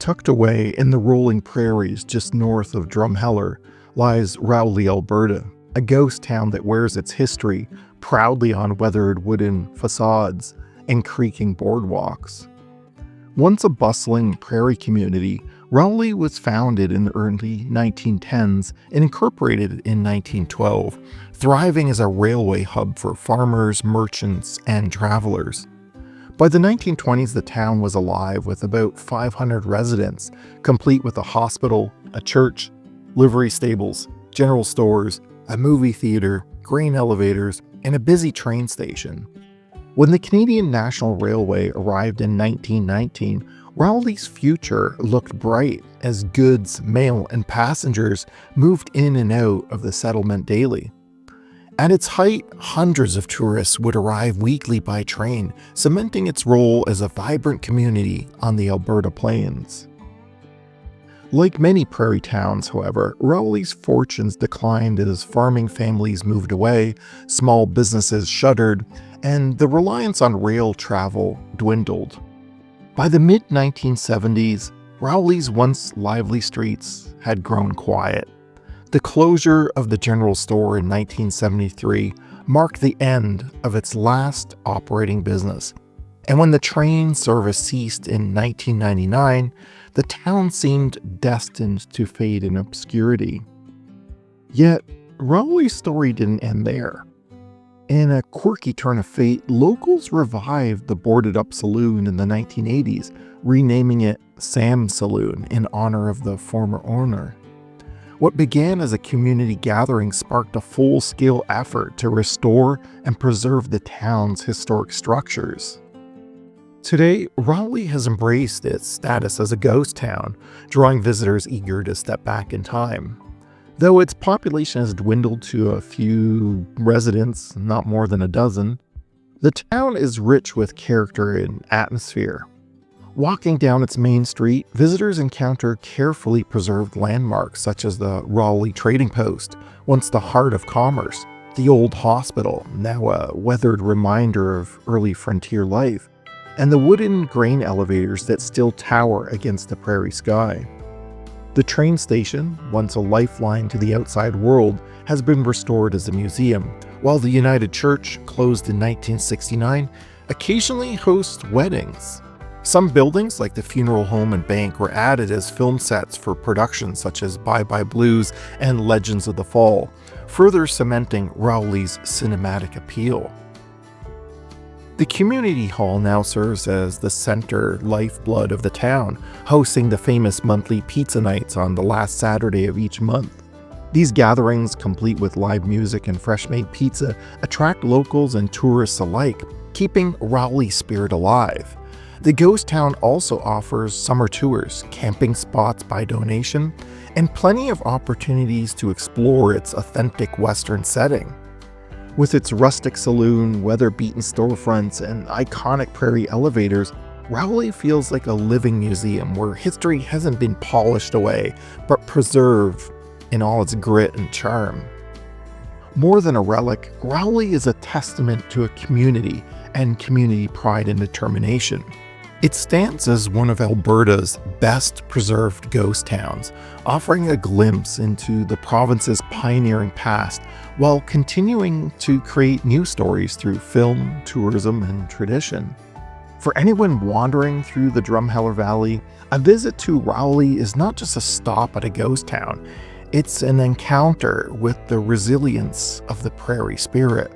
Tucked away in the rolling prairies just north of Drumheller lies Rowley, Alberta, a ghost town that wears its history proudly on weathered wooden facades and creaking boardwalks. Once a bustling prairie community, Rowley was founded in the early 1910s and incorporated in 1912, thriving as a railway hub for farmers, merchants, and travelers. By the 1920s, the town was alive with about 500 residents, complete with a hospital, a church, livery stables, general stores, a movie theater, grain elevators, and a busy train station. When the Canadian National Railway arrived in 1919, Rowley's future looked bright as goods, mail, and passengers moved in and out of the settlement daily. At its height, hundreds of tourists would arrive weekly by train, cementing its role as a vibrant community on the Alberta plains. Like many prairie towns, however, Rowley's fortunes declined as farming families moved away, small businesses shuttered, and the reliance on rail travel dwindled. By the mid-1970s, Rowley's once lively streets had grown quiet. The closure of the general store in 1973 marked the end of its last operating business, and when the train service ceased in 1999, the town seemed destined to fade in obscurity. Yet, Rowley's story didn't end there. In a quirky turn of fate, locals revived the boarded-up saloon in the 1980s, renaming it Sam's Saloon in honor of the former owner. What began as a community gathering sparked a full-scale effort to restore and preserve the town's historic structures. Today, Rowley has embraced its status as a ghost town, drawing visitors eager to step back in time. Though its population has dwindled to a few residents, not more than a dozen, the town is rich with character and atmosphere. Walking down its main street, visitors encounter carefully preserved landmarks such as the Rowley Trading Post, once the heart of commerce, the old hospital, now a weathered reminder of early frontier life, and the wooden grain elevators that still tower against the prairie sky. The train station, once a lifeline to the outside world, has been restored as a museum, while the United Church, closed in 1969, occasionally hosts weddings. Some buildings, like the funeral home and bank, were added as film sets for productions such as Bye Bye Blues and Legends of the Fall, further cementing Rowley's cinematic appeal. The community hall now serves as the center lifeblood of the town, hosting the famous monthly pizza nights on the last Saturday of each month. These gatherings, complete with live music and fresh-made pizza, attract locals and tourists alike, keeping Rowley's spirit alive. The ghost town also offers summer tours, camping spots by donation, and plenty of opportunities to explore its authentic Western setting. With its rustic saloon, weather-beaten storefronts, and iconic prairie elevators, Rowley feels like a living museum where history hasn't been polished away, but preserved in all its grit and charm. More than a relic, Rowley is a testament to a community and community pride and determination. It stands as one of Alberta's best preserved ghost towns, offering a glimpse into the province's pioneering past while continuing to create new stories through film, tourism, and tradition. For anyone wandering through the Drumheller Valley, a visit to Rowley is not just a stop at a ghost town, it's an encounter with the resilience of the prairie spirit.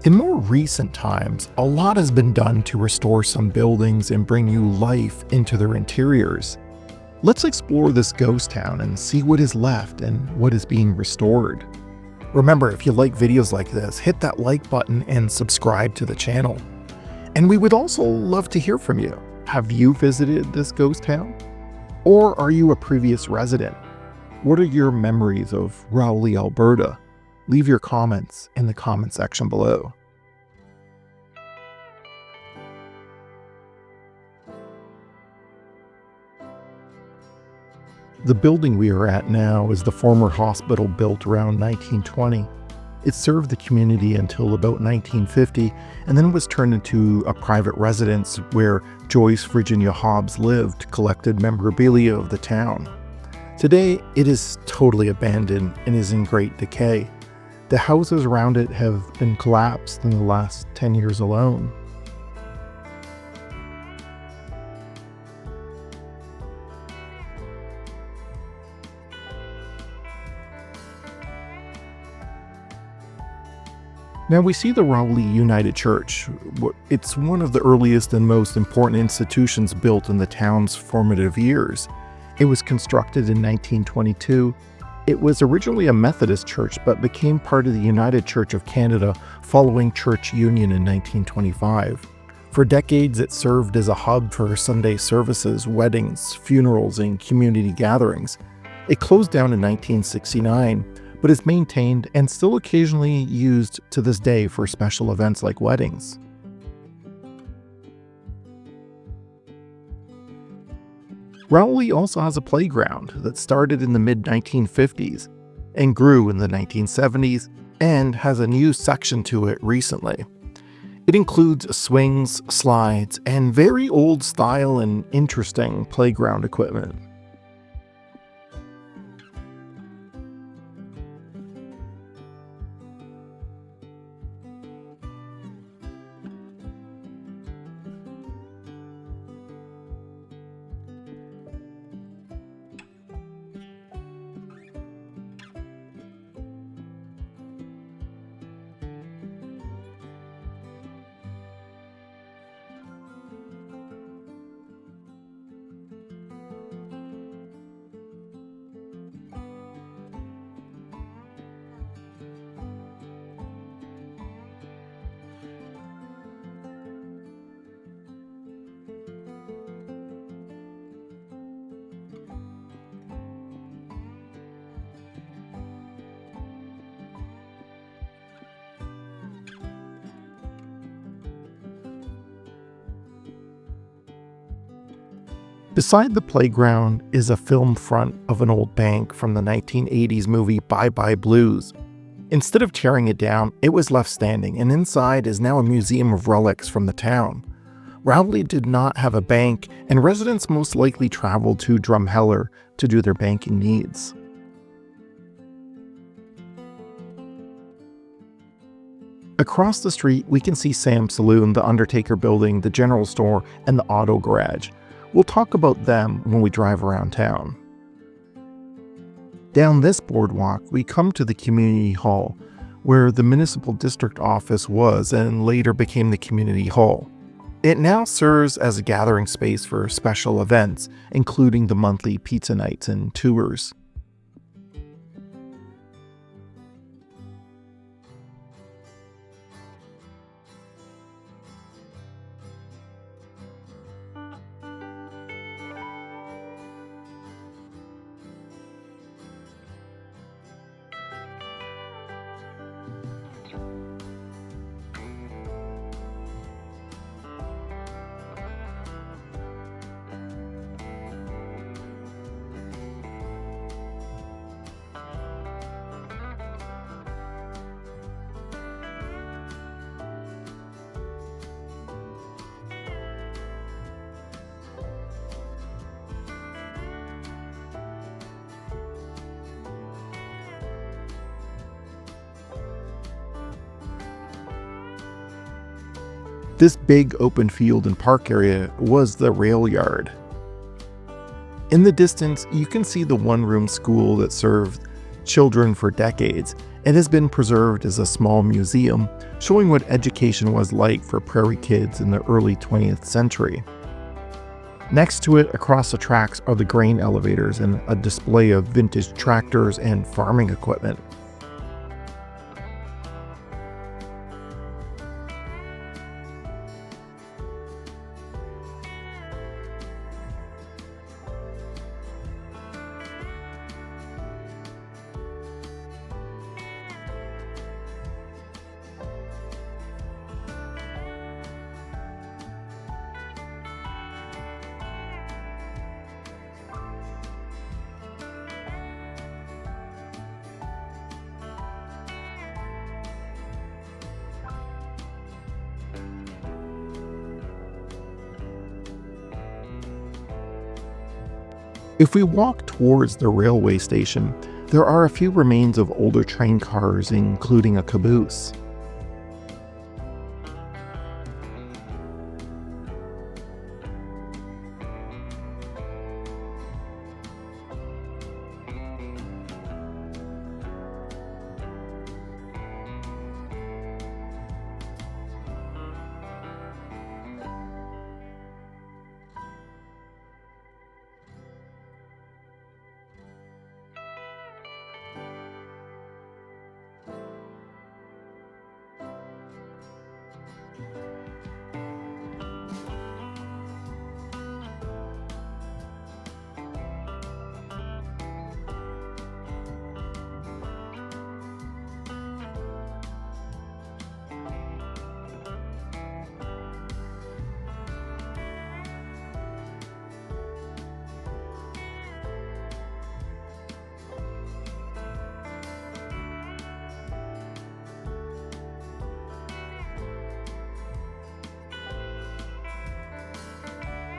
In more recent times, a lot has been done to restore some buildings and bring new life into their interiors. Let's explore this ghost town and see what is left and what is being restored. Remember, if you like videos like this, hit that like button and subscribe to the channel. And we would also love to hear from you. Have you visited this ghost town? Or are you a previous resident? What are your memories of Rowley, Alberta? Leave your comments in the comment section below. The building we are at now is the former hospital built around 1920. It served the community until about 1950 and then was turned into a private residence where Joyce Virginia Hobbs lived, collected memorabilia of the town. Today, it is totally abandoned and is in great decay. The houses around it have been collapsed in the last 10 years alone. Now we see the Rowley United Church. It's one of the earliest and most important institutions built in the town's formative years. It was constructed in 1922. It was originally a Methodist church, but became part of the United Church of Canada following church union in 1925. For decades, it served as a hub for Sunday services, weddings, funerals, and community gatherings. It closed down in 1969, but is maintained and still occasionally used to this day for special events like weddings. Rowley also has a playground that started in the mid-1950s and grew in the 1970s and has a new section to it recently. It includes swings, slides, and very old style and interesting playground equipment. Beside the playground is a film front of an old bank from the 1980s movie Bye Bye Blues. Instead of tearing it down, it was left standing, and inside is now a museum of relics from the town. Rowley did not have a bank, and residents most likely traveled to Drumheller to do their banking needs. Across the street, we can see Sam's Saloon, the Undertaker Building, the General Store, and the Auto Garage. We'll talk about them when we drive around town. Down this boardwalk, we come to the Community Hall, where the Municipal District Office was and later became the Community Hall. It now serves as a gathering space for special events, including the monthly pizza nights and tours. This big open field and park area was the rail yard. In the distance, you can see the one-room school that served children for decades. It has been preserved as a small museum, showing what education was like for prairie kids in the early 20th century. Next to it, across the tracks, are the grain elevators and a display of vintage tractors and farming equipment. If we walk towards the railway station, there are a few remains of older train cars, including a caboose.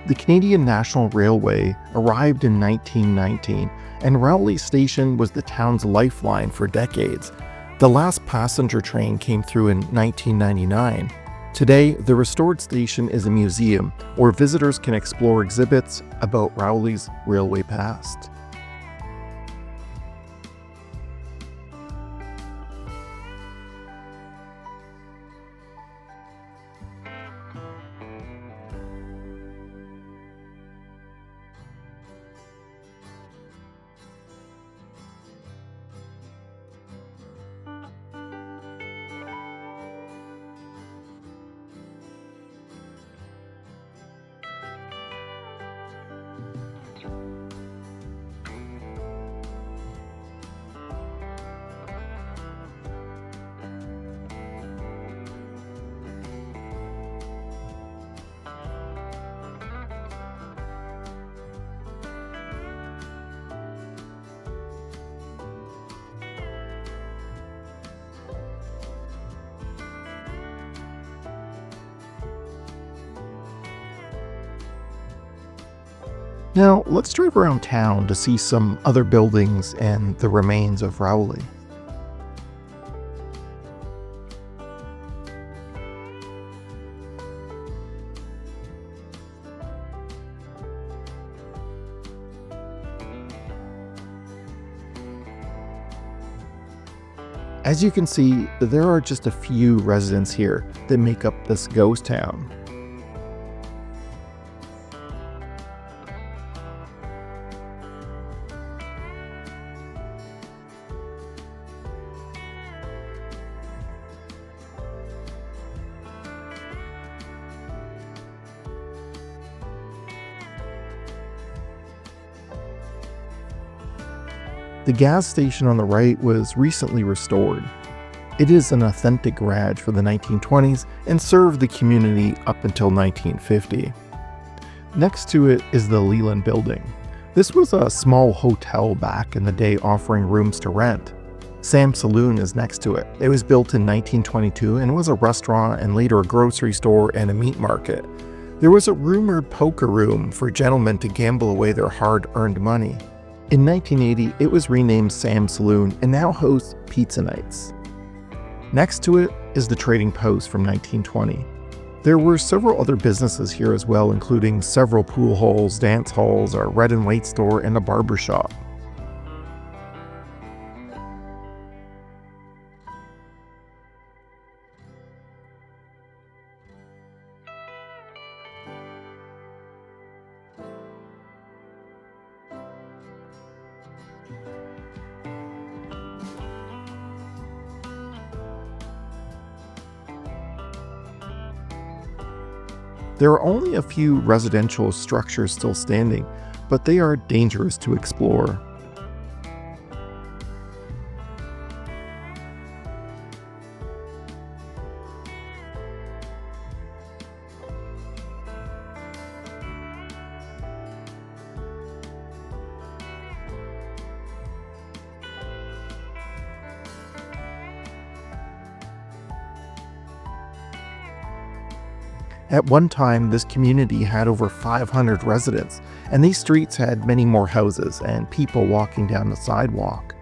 The Canadian National Railway arrived in 1919, and Rowley Station was the town's lifeline for decades. The last passenger train came through in 1999. Today, the restored station is a museum where visitors can explore exhibits about Rowley's railway past. Now, let's drive around town to see some other buildings and the remains of Rowley. As you can see, there are just a few residents here that make up this ghost town. The gas station on the right was recently restored. It is an authentic garage for the 1920s and served the community up until 1950. Next to it is the Leland Building. This was a small hotel back in the day offering rooms to rent. Sam's Saloon is next to it. It was built in 1922 and was a restaurant and later a grocery store and a meat market. There was a rumored poker room for gentlemen to gamble away their hard-earned money. In 1980, it was renamed Sam's Saloon and now hosts pizza nights. Next to it is the Trading Post from 1920. There were several other businesses here as well, including several pool halls, dance halls, a red and white store, and a barber shop. There are only a few residential structures still standing, but they are dangerous to explore. At one time, this community had over 500 residents, And these streets had many more houses and people walking down the sidewalk.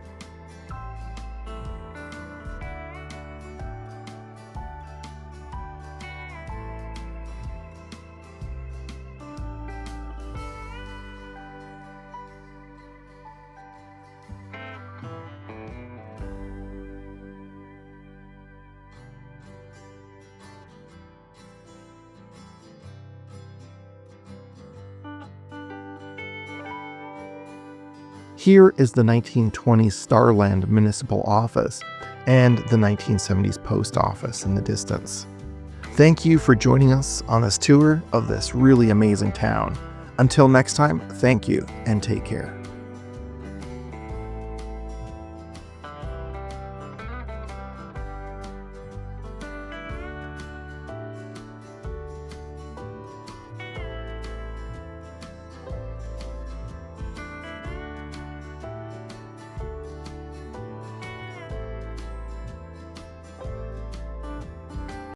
Here is the 1920s Starland Municipal Office and the 1970s Post Office in the distance. Thank you for joining us on this tour of this really amazing town. Until next time, thank you and take care.